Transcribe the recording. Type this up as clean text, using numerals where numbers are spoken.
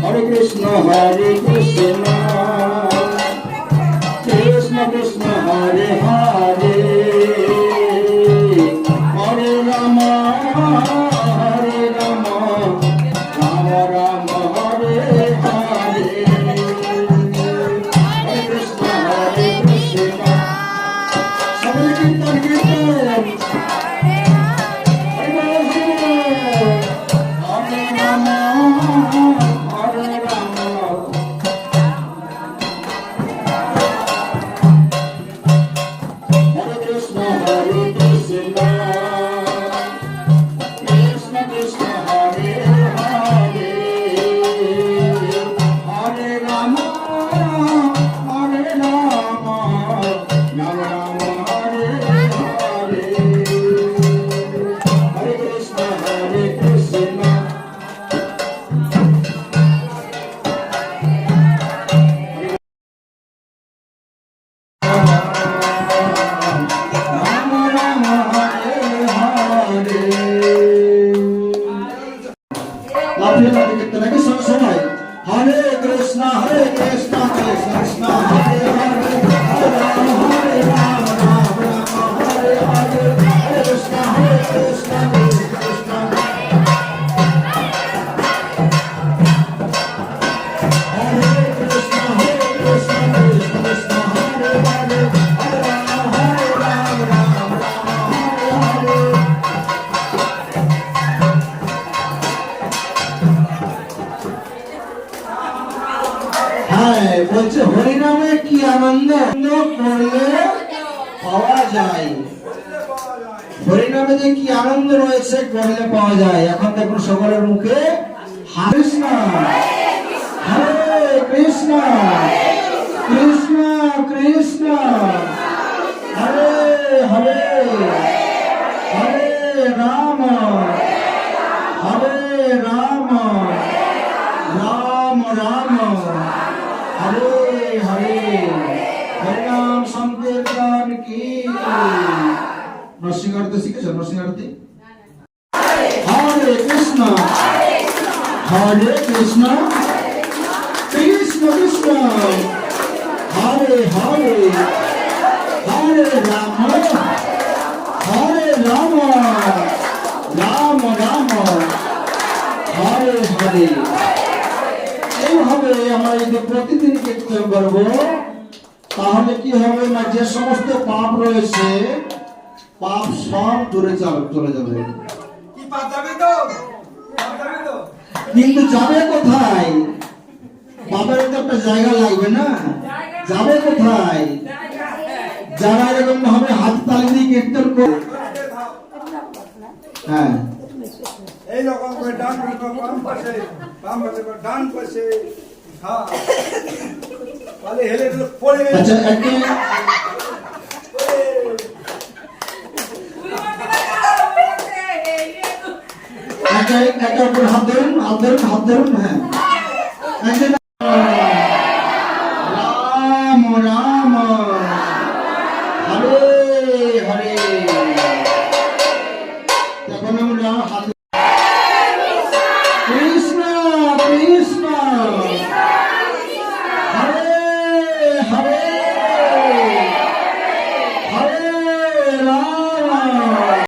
Hare Krishna, Hare Krishna, Krishna Krishna, Hare Hare, Hare Rama, Hare Rama, Rama Rama, Hare Hare, Hare Krishna, Hare Krishna. Sabal kirtan kirtan. Hare Krishna, Hare Krishna, Krishna Krishna, Hare Hare, Hare Rama, Hare Rama, Rama Rama, Hare Hare, Hare Krishna, Hare Krishna, Krishna Krishna, Hare Krishna, Hare Krishna, Krishna Krishna, Hare Hare, Hare Rama, Hare Rama, Rama Rama, Hare Hare. বলছে হরিনামে কি আনন্দ করলে পাওয়া যায়, হরিনামে যে কি আনন্দ রয়েছে করলে পাওয়া যায়। এখন দেখুন সকলের মুখে হরে কৃষ্ণ, হরে কৃষ্ণ, কৃষ্ণ কৃষ্ণ, হরে হরে, হরে রাম, হরে রাম, রাম রাম, হরে হরে, হরে নাম সংকীর্তন কি। নরসিংহ আরতি শিখেছো? নরসিংহ আরতি। হরে কৃষ্ণ, হরে কৃষ্ণ, কৃষ্ণ কৃষ্ণ, হরে হরে, হরে রাম, হরে রাম, রাম রাম, হরে হরে। এইভাবে আমরা যদি প্রতিদিন কীর্তন করবো তাহলে কি হবে না, যে সমস্ত পাপ রয়েছে পাপ সব দূরে চলে যাবে। কিন্তু যাবে কোথায়? পাপের তো একটা জায়গা লাগবে না, যাবে কোথায়? যারা এরকম ভাবে হাত তালি দিয়ে কীর্তন করে, হ্যাঁ এই রকম করে ডান বাম পাশে, বাম পাশে ডান পাশে, হ্যাঁ তাহলে হেলে পড়ে। আচ্ছা একে অপর হাত ধরুন, হাত ধরুন, হাত ধরুন, হ্যাঁ রাম রাম, হরে হরে। এখন আমরা হাত